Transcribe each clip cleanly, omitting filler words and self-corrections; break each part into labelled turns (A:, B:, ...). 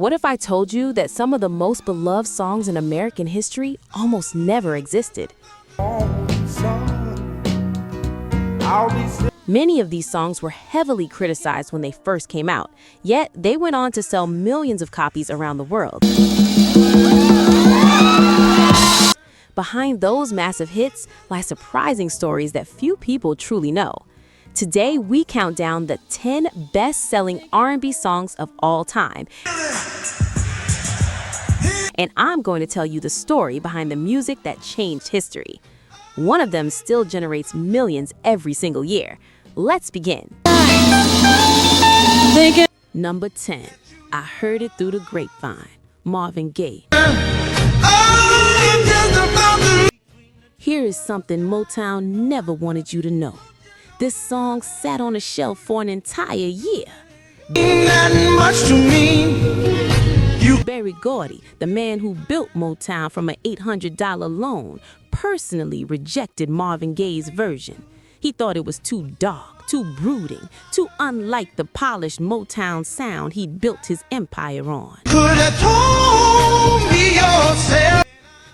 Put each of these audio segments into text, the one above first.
A: What if I told you that some of the most beloved songs in American history almost never existed? Many of these songs were heavily criticized when they first came out, yet they went on to sell millions of copies around the world. Behind those massive hits lie surprising stories that few people truly know. Today, we count down the 10 best-selling R&B songs of all time. And I'm going to tell you the story behind the music that changed history. One of them still generates millions every single year. Let's begin. Number 10, I Heard It Through the Grapevine, Marvin Gaye. Here is something Motown never wanted you to know. This song sat on a shelf for an entire year. Berry Gordy, the man who built Motown from an $800 loan, personally rejected Marvin Gaye's version. He thought it was too dark, too brooding, too unlike the polished Motown sound he'd built his empire on. Could have told me yourself.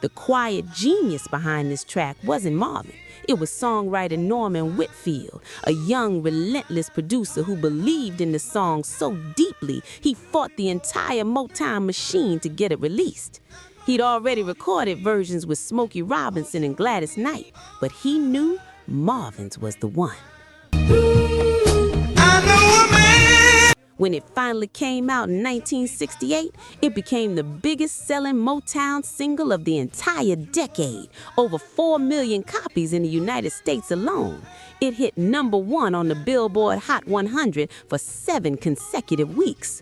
A: The quiet genius behind this track wasn't Marvin. It was songwriter Norman Whitfield, a young, relentless producer who believed in the song so deeply he fought the entire Motown machine to get it released. He'd already recorded versions with Smokey Robinson and Gladys Knight, but he knew Marvin's was the one. When it finally came out in 1968, it became the biggest-selling Motown single of the entire decade, over 4 million copies in the United States alone. It hit number 1 on the Billboard Hot 100 for 7 consecutive weeks.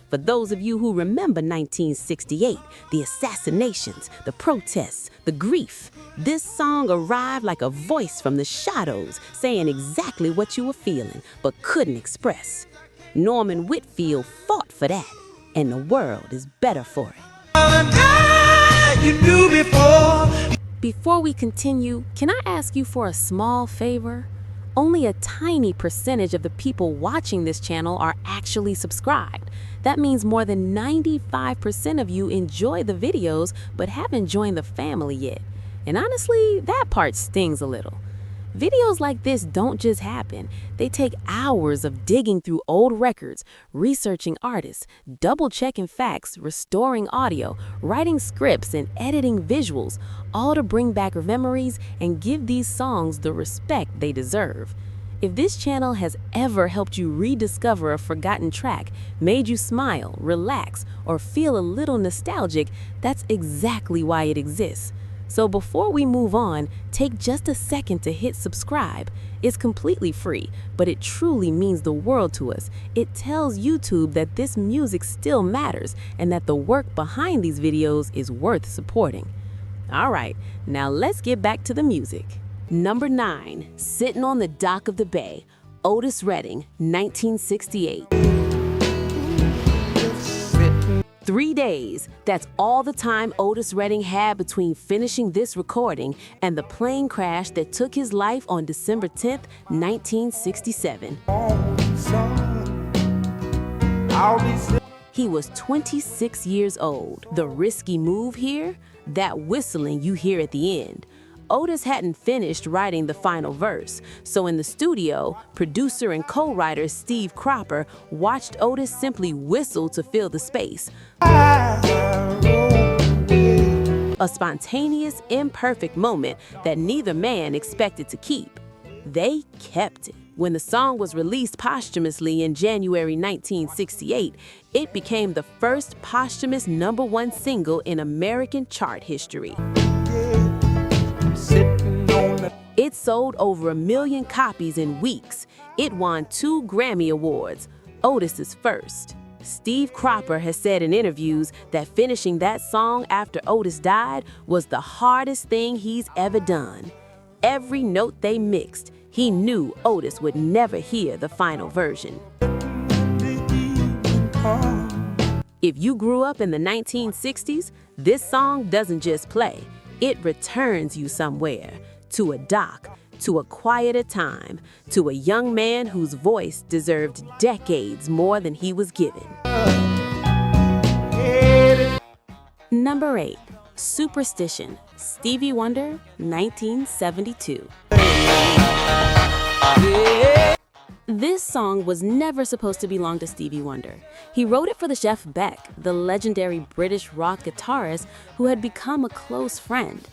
A: For those of you who remember 1968, the assassinations, the protests, the grief, this song arrived like a voice from the shadows, saying exactly what you were feeling, but couldn't express. Norman Whitfield fought for that, and the world is better for it. Before we continue, can I ask you for a small favor? Only a tiny percentage of the people watching this channel are actually subscribed. That means more than 95% of you enjoy the videos but haven't joined the family yet. And honestly, that part stings a little. Videos like this don't just happen. They take hours of digging through old records, researching artists, double-checking facts, restoring audio, writing scripts, and editing visuals, all to bring back memories and give these songs the respect they deserve. If this channel has ever helped you rediscover a forgotten track, made you smile, relax, or feel a little nostalgic, that's exactly why it exists. So before we move on, take just a second to hit subscribe. It's completely free, but it truly means the world to us. It tells YouTube that this music still matters and that the work behind these videos is worth supporting. All right, now let's get back to the music. Number 9, Sitting on the Dock of the Bay, Otis Redding, 1968. 3 days, that's all the time Otis Redding had between finishing this recording and the plane crash that took his life on December 10th, 1967. He was 26 years old. The risky move here? That whistling you hear at the end. Otis hadn't finished writing the final verse, so in the studio, producer and co-writer Steve Cropper watched Otis simply whistle to fill the space. A spontaneous, imperfect moment that neither man expected to keep. They kept it. When the song was released posthumously in January 1968, it became the first posthumous #1 single in American chart history. It sold over 1 million copies in weeks. It won 2 Grammy Awards, Otis's first. Steve Cropper has said in interviews that finishing that song after Otis died was the hardest thing he's ever done. Every note they mixed, he knew Otis would never hear the final version. If you grew up in the 1960s, this song doesn't just play. It returns you somewhere, to a dock, to a quieter time, to a young man whose voice deserved decades more than he was given. Number 8. Superstition, Stevie Wonder, 1972. This song was never supposed to belong to Stevie Wonder. He wrote it for the Jeff Beck, the legendary British rock guitarist who had become a close friend.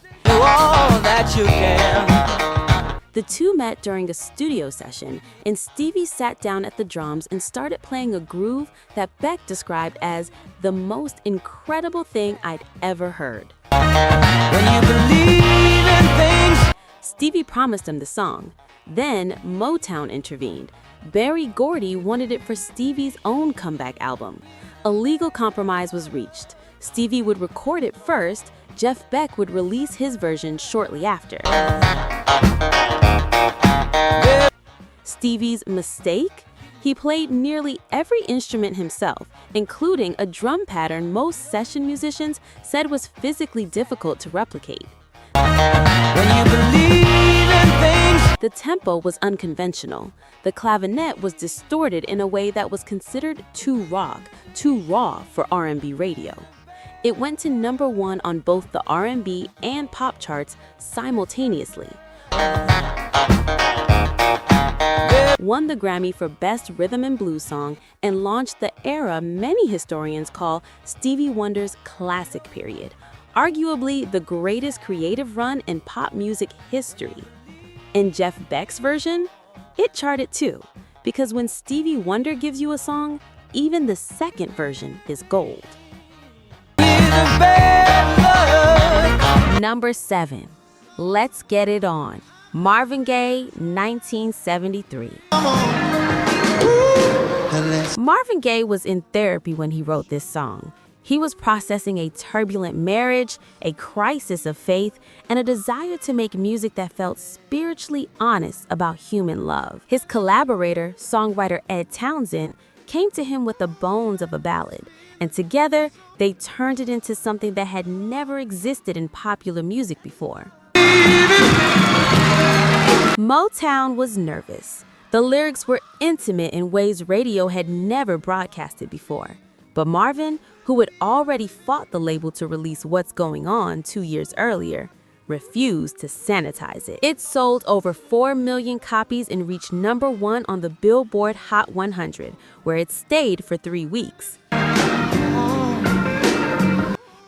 A: The two met during a studio session, and Stevie sat down at the drums and started playing a groove that Beck described as the most incredible thing I'd ever heard. When you believe in things. Stevie promised him the song. Then Motown intervened. Berry Gordy wanted it for Stevie's own comeback album. A legal compromise was reached. Stevie would record it first. Jeff Beck would release his version shortly after. Stevie's mistake? He played nearly every instrument himself, including a drum pattern most session musicians said was physically difficult to replicate. When you believe in things. The tempo was unconventional. The clavinet was distorted in a way that was considered too raw for R&B radio. It went to number 1 on both the R&B and pop charts simultaneously. Won the Grammy for Best Rhythm and Blues Song and launched the era many historians call Stevie Wonder's classic period, arguably the greatest creative run in pop music history. In Jeff Beck's version, it charted too, because when Stevie Wonder gives you a song, even the second version is gold. Number 7. Let's Get It On, Marvin Gaye, 1973. Marvin Gaye was in therapy when he wrote this song. He was processing a turbulent marriage, a crisis of faith, and a desire to make music that felt spiritually honest about human love. His collaborator, songwriter Ed Townsend, came to him with the bones of a ballad, and together they turned it into something that had never existed in popular music before. Motown was nervous. The lyrics were intimate in ways radio had never broadcasted before. But Marvin, who had already fought the label to release What's Going On 2 years earlier, refused to sanitize it. It sold over 4 million copies and reached number 1 on the Billboard Hot 100, where it stayed for 3 weeks.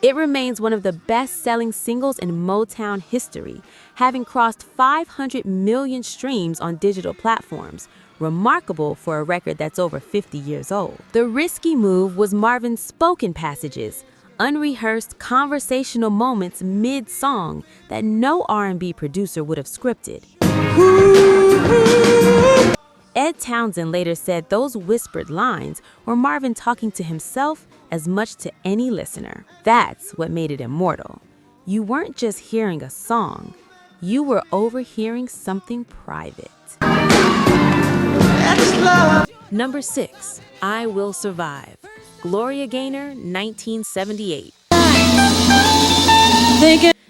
A: It remains one of the best-selling singles in Motown history, having crossed 500 million streams on digital platforms, remarkable for a record that's over 50 years old. The risky move was Marvin's spoken passages, unrehearsed conversational moments mid-song that no R&B producer would have scripted. Ed Townsend later said those whispered lines were Marvin talking to himself as much to any listener. That's what made it immortal. You weren't just hearing a song, you were overhearing something private. Number 6, I Will Survive, Gloria Gaynor, 1978.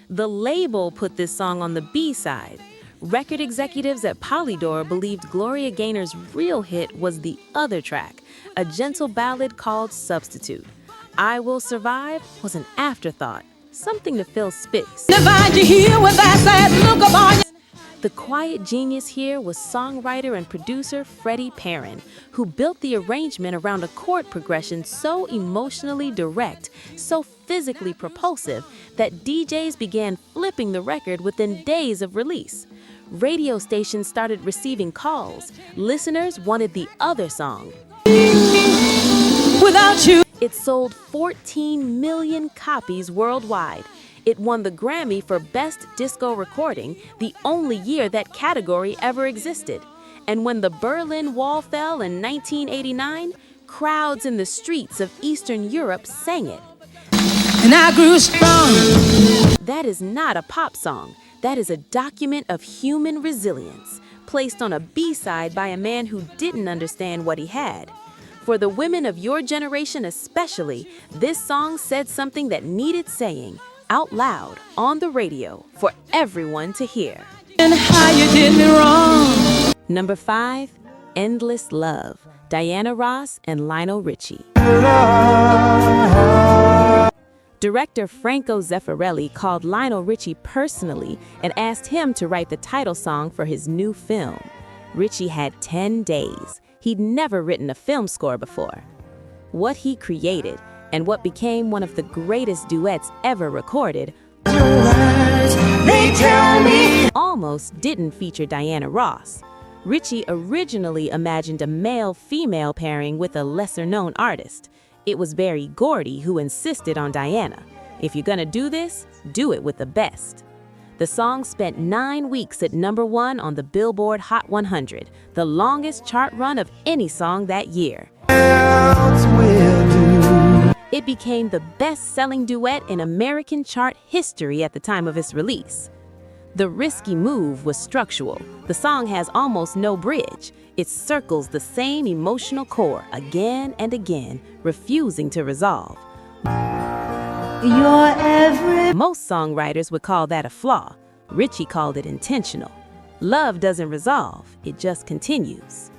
A: The label put this song on the B-side. Record executives at Polydor believed Gloria Gaynor's real hit was the other track, a gentle ballad called Substitute. I Will Survive was an afterthought, something to fill space. The quiet genius here was songwriter and producer Freddie Perrin, who built the arrangement around a chord progression so emotionally direct, so physically propulsive, that DJs began flipping the record within days of release. Radio stations started receiving calls. Listeners wanted the other song. Without you. It sold 14 million copies worldwide. It won the Grammy for Best Disco Recording, the only year that category ever existed. And when the Berlin Wall fell in 1989, crowds in the streets of Eastern Europe sang it. And I grew strong. That is not a pop song. That is a document of human resilience, placed on a B-side by a man who didn't understand what he had. For the women of your generation especially, this song said something that needed saying, out loud, on the radio, for everyone to hear. And how you did me wrong. Number 5, Endless Love, Diana Ross and Lionel Richie. Director Franco Zeffirelli called Lionel Richie personally and asked him to write the title song for his new film. Richie had 10 days. He'd never written a film score before. What he created, and what became one of the greatest duets ever recorded, almost didn't feature Diana Ross. Richie originally imagined a male-female pairing with a lesser-known artist. It was Berry Gordy who insisted on Diana. If you're gonna do this, do it with the best. The song spent 9 weeks at #1 on the Billboard Hot 100, the longest chart run of any song that year. It became the best-selling duet in American chart history at the time of its release. The risky move was structural. The song has almost no bridge. It circles the same emotional core again and again, refusing to resolve. Most songwriters would call that a flaw. Richie called it intentional. Love doesn't resolve, it just continues.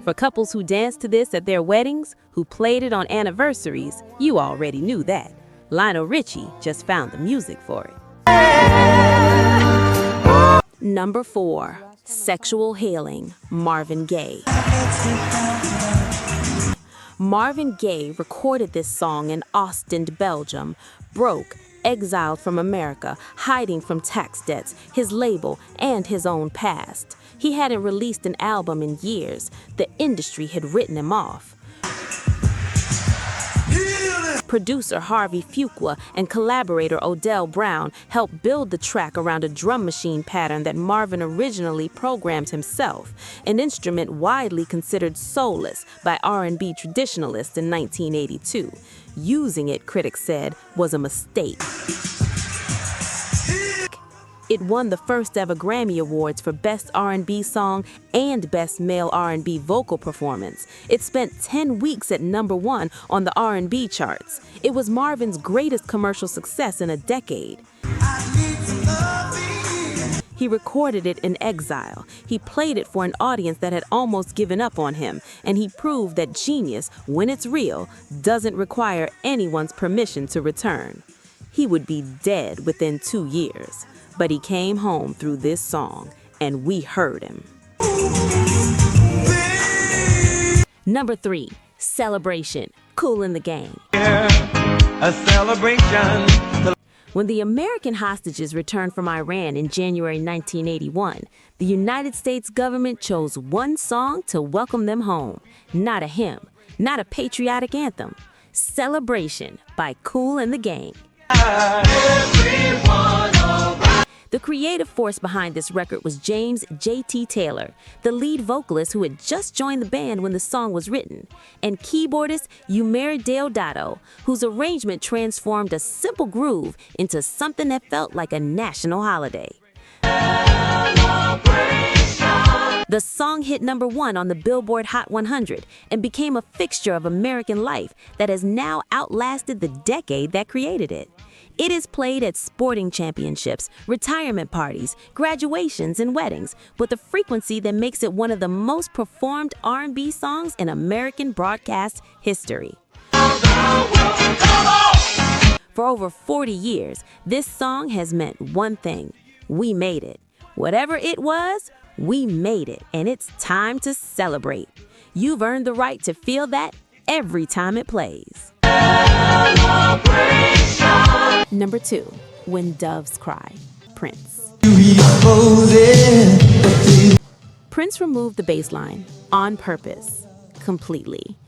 A: For couples who danced to this at their weddings, who played it on anniversaries, you already knew that. Lionel Richie just found the music for it. Number 4, Sexual Healing, Marvin Gaye. Marvin Gaye recorded this song in Ostend, Belgium, broke, exiled from America, hiding from tax debts, his label, and his own past. He hadn't released an album in years. The industry had written him off. Producer Harvey Fuqua and collaborator Odell Brown helped build the track around a drum machine pattern that Marvin originally programmed himself, an instrument widely considered soulless by R&B traditionalists in 1982. Using it, critics said, was a mistake. It won the first ever Grammy Awards for Best R&B Song and Best Male R&B Vocal Performance. It spent 10 weeks at #1 on the R&B charts. It was Marvin's greatest commercial success in a decade. He recorded it in exile. He played it for an audience that had almost given up on him, and he proved that genius, when it's real, doesn't require anyone's permission to return. He would be dead within 2 years. But he came home through this song, and we heard him. Number 3, Celebration, Kool and the Gang. A celebration. When the American hostages returned from Iran in January 1981, the United States government chose one song to welcome them home. Not a hymn, not a patriotic anthem. Celebration by Kool and the Gang. The creative force behind this record was James J.T. Taylor, the lead vocalist who had just joined the band when the song was written, and keyboardist Eumir Deodato, whose arrangement transformed a simple groove into something that felt like a national holiday. The song hit #1 on the Billboard Hot 100 and became a fixture of American life that has now outlasted the decade that created it. It is played at sporting championships, retirement parties, graduations, and weddings, with a frequency that makes it one of the most performed R&B songs in American broadcast history. For over 40 years, this song has meant one thing: we made it. Whatever it was, we made it, and it's time to celebrate. You've earned the right to feel that every time it plays. Number 2, When Doves Cry, Prince. Prince removed the bass line on purpose, completely.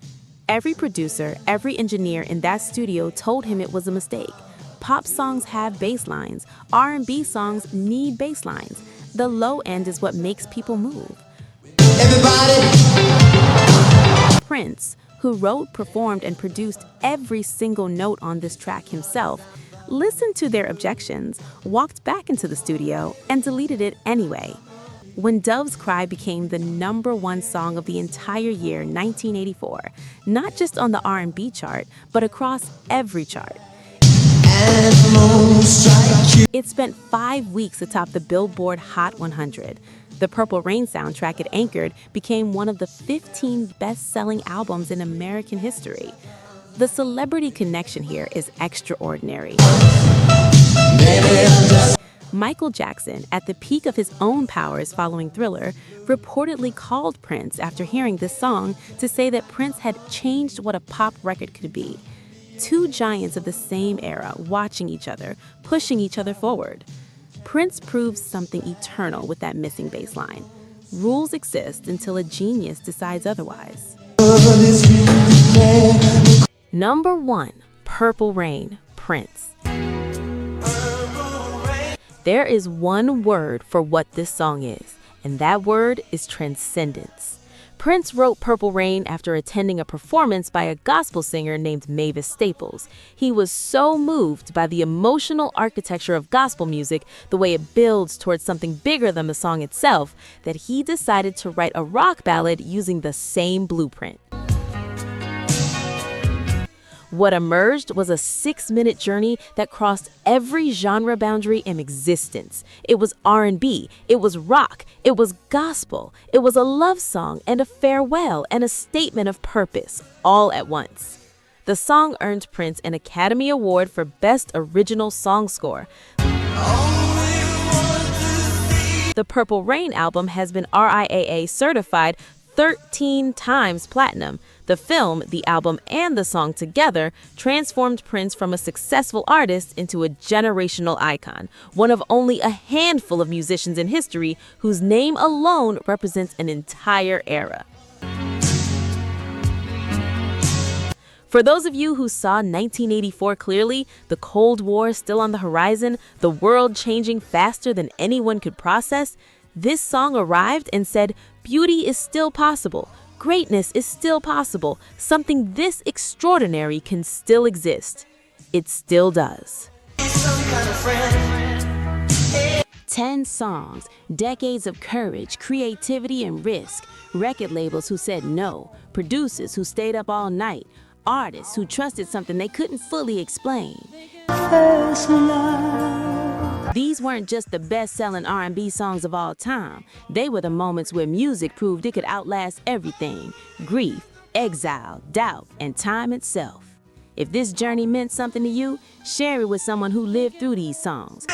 A: Every producer, every engineer in that studio told him it was a mistake. Pop songs have bass lines. R&B songs need bass lines. The low end is what makes people move. Everybody. Prince, who wrote, performed, and produced every single note on this track himself, listened to their objections, walked back into the studio, and deleted it anyway. When Doves Cry became the #1 song of the entire year 1984, not just on the R&B chart, but across every chart. It spent 5 weeks atop the Billboard Hot 100. The Purple Rain soundtrack it anchored became one of the 15 best-selling albums in American history. The celebrity connection here is extraordinary. Michael Jackson, at the peak of his own powers following Thriller, reportedly called Prince after hearing this song to say that Prince had changed what a pop record could be. Two giants of the same era watching each other, pushing each other forward. Prince proves something eternal with that missing bass line. Rules exist until a genius decides otherwise. Number 1. Purple Rain, Prince. There is one word for what this song is, and that word is transcendence. Prince wrote Purple Rain after attending a performance by a gospel singer named Mavis Staples. He was so moved by the emotional architecture of gospel music, the way it builds towards something bigger than the song itself, that he decided to write a rock ballad using the same blueprint. What emerged was a 6-minute journey that crossed every genre boundary in existence. It was R&B, it was rock, it was gospel, it was a love song and a farewell and a statement of purpose, all at once. The song earned Prince an Academy Award for Best Original Song Score. The Purple Rain album has been RIAA certified 13 times platinum. The film, the album, and the song together transformed Prince from a successful artist into a generational icon, one of only a handful of musicians in history whose name alone represents an entire era. For those of you who saw 1984 clearly, the Cold War still on the horizon, the world changing faster than anyone could process, this song arrived and said, beauty is still possible. Greatness is still possible. Something this extraordinary can still exist. It still does. 10 songs, decades of courage, creativity, and risk. Record labels who said no. Producers who stayed up all night. Artists who trusted something they couldn't fully explain. These weren't just the best-selling R&B songs of all time. They were the moments where music proved it could outlast everything: grief, exile, doubt, and time itself. If this journey meant something to you, share it with someone who lived through these songs.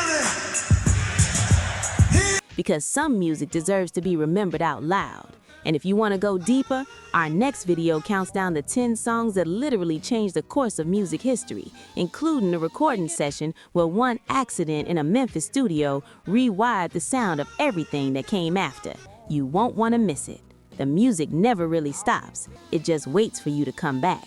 A: Because some music deserves to be remembered out loud. And if you want to go deeper, our next video counts down the 10 songs that literally changed the course of music history, including a recording session where one accident in a Memphis studio rewired the sound of everything that came after. You won't want to miss it. The music never really stops. It just waits for you to come back.